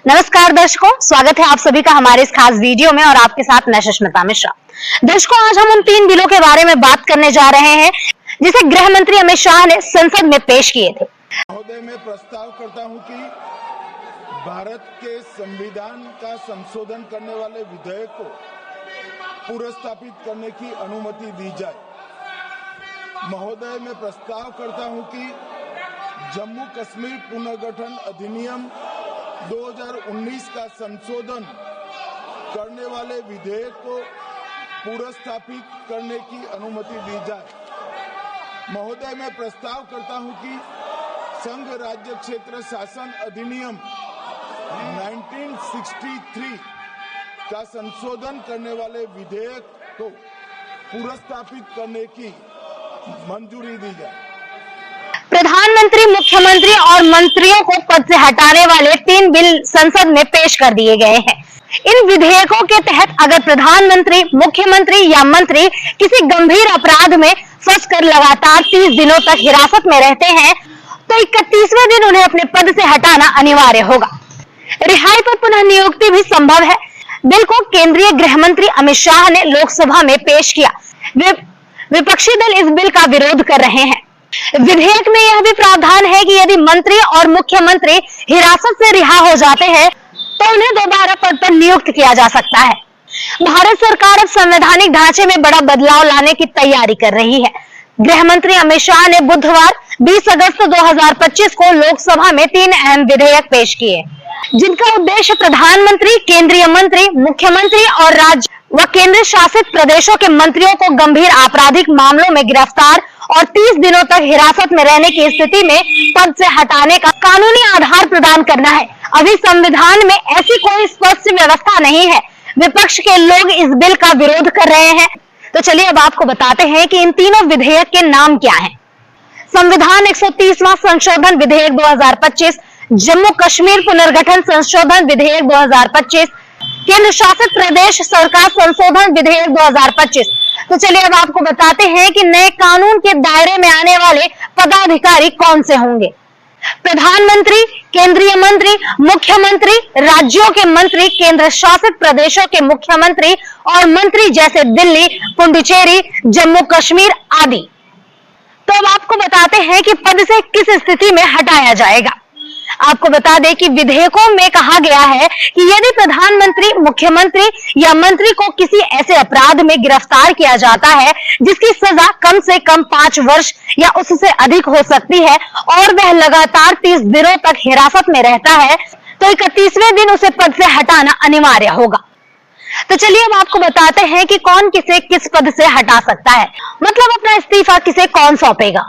नमस्कार दर्शकों, स्वागत है आप सभी का हमारे इस खास वीडियो में और आपके साथ मैं सुष्मिता मिश्रा। दर्शकों, आज हम उन 3 बिलों के बारे में बात करने जा रहे हैं जिसे गृह मंत्री अमित शाह ने संसद में पेश किए थे। महोदय, मैं प्रस्ताव करता हूं कि भारत के संविधान का संशोधन करने वाले विधेयक को पुनर्स्थापित करने की अनुमति दी जाए। महोदय, मैं प्रस्ताव करता हूं कि जम्मू कश्मीर पुनर्गठन अधिनियम 2019 का संशोधन करने वाले विधेयक को पुनर्स्थापित करने की अनुमति दी जाए। महोदय, मैं प्रस्ताव करता हूं कि संघ राज्य क्षेत्र शासन अधिनियम 1963 का संशोधन करने वाले विधेयक को पुनर्स्थापित करने की मंजूरी दी जाए। प्रधानमंत्री, मुख्यमंत्री और मंत्रियों को पद से हटाने वाले 3 बिल संसद में पेश कर दिए गए हैं। इन विधेयकों के तहत अगर प्रधानमंत्री, मुख्यमंत्री या मंत्री किसी गंभीर अपराध में फंसकर लगातार 30 दिनों तक हिरासत में रहते हैं तो 31वें दिन उन्हें अपने पद से हटाना अनिवार्य होगा। रिहाई पर पुनः नियुक्ति भी संभव है। बिल को केंद्रीय गृह मंत्री अमित शाह ने लोकसभा में पेश किया। विपक्षी दल इस बिल का विरोध कर रहे हैं। विधेयक में यह भी प्रावधान है कि यदि मंत्री और मुख्यमंत्री हिरासत से रिहा हो जाते हैं तो उन्हें दोबारा पद पर नियुक्त किया जा सकता है। भारत सरकार अब संवैधानिक ढांचे में बड़ा बदलाव लाने की तैयारी कर रही है। गृह मंत्री अमित शाह ने बुधवार 20 अगस्त 2025 को लोकसभा में 3 अहम विधेयक पेश किए, जिनका उद्देश्य प्रधानमंत्री, केंद्रीय मंत्री, मुख्यमंत्री और राज्य व केंद्र शासित प्रदेशों के मंत्रियों को गंभीर आपराधिक मामलों में गिरफ्तार और 30 दिनों तक हिरासत में रहने की स्थिति में पद से हटाने का कानूनी आधार प्रदान करना है। अभी संविधान में ऐसी कोई स्पष्ट व्यवस्था नहीं है। विपक्ष के लोग इस बिल का विरोध कर रहे हैं। तो चलिए अब आपको बताते हैं कि इन तीनों विधेयक के नाम क्या हैं। संविधान 130वां संशोधन विधेयक 2025, जम्मू कश्मीर पुनर्गठन संशोधन विधेयक 2025, केंद्र शासित प्रदेश सरकार संशोधन विधेयक 2025। तो चलिए अब आपको बताते हैं कि नए कानून के दायरे में आने वाले पदाधिकारी कौन से होंगे। प्रधानमंत्री, केंद्रीय मंत्री, मुख्यमंत्री, राज्यों के मंत्री, केंद्र शासित प्रदेशों के मुख्यमंत्री और मंत्री जैसे दिल्ली, पुडुचेरी, जम्मू कश्मीर आदि। तो अब आपको बताते हैं कि पद से किस स्थिति में हटाया जाएगा। आपको बता दें कि विधेयकों में कहा गया है कि यदि प्रधानमंत्री, मुख्यमंत्री या मंत्री को किसी ऐसे अपराध में गिरफ्तार किया जाता है जिसकी सजा कम से कम 5 वर्ष या उससे अधिक हो सकती है और वह लगातार 30 दिनों तक हिरासत में रहता है तो 31वें दिन उसे पद से हटाना अनिवार्य होगा। तो चलिए अब आपको बताते हैं कि कौन किसे किस पद से हटा सकता है, मतलब अपना इस्तीफा किसे कौन सौंपेगा।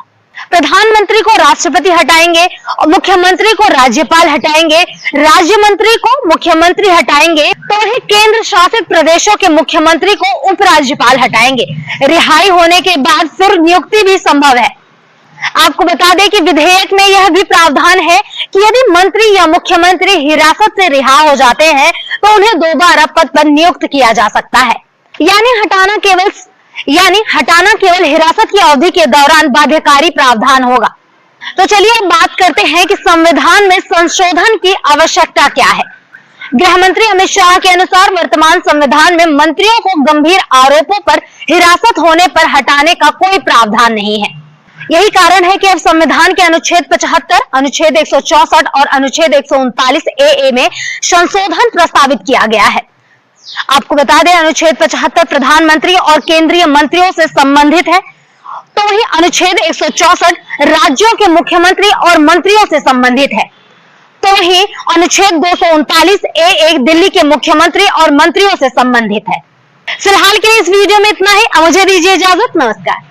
प्रधानमंत्री को राष्ट्रपति हटाएंगे और मुख्यमंत्री को राज्यपाल हटाएंगे, राज्य मंत्री को मुख्यमंत्री हटाएंगे तो वही केंद्र शासित प्रदेशों के मुख्यमंत्री को उपराज्यपाल हटाएंगे। रिहाई होने के बाद फिर नियुक्ति भी संभव है। आपको बता दें कि विधेयक में यह भी प्रावधान है कि यदि मंत्री या मुख्यमंत्री हिरासत से रिहा हो जाते हैं तो उन्हें दोबारा पद पर नियुक्त किया जा सकता है। यानी हटाना केवल हिरासत की अवधि के दौरान बाध्यकारी प्रावधान होगा। तो चलिए अब बात करते हैं कि संविधान में संशोधन की आवश्यकता क्या है। गृह मंत्री अमित शाह के अनुसार वर्तमान संविधान में मंत्रियों को गंभीर आरोपों पर हिरासत होने पर हटाने का कोई प्रावधान नहीं है। यही कारण है कि अब संविधान के अनुच्छेद 75, अनुच्छेद 164 और अनुच्छेद 139 ए में संशोधन प्रस्तावित किया गया है। आपको बता दें, अनुच्छेद 75 प्रधानमंत्री और केंद्रीय मंत्रियों से संबंधित है तो वही अनुच्छेद 164 राज्यों के मुख्यमंत्री और मंत्रियों से संबंधित है तो वही अनुच्छेद 239 ए दिल्ली के मुख्यमंत्री और मंत्रियों से संबंधित है। फिलहाल के लिए इस वीडियो में इतना ही। मुझे दीजिए इजाजत। नमस्कार।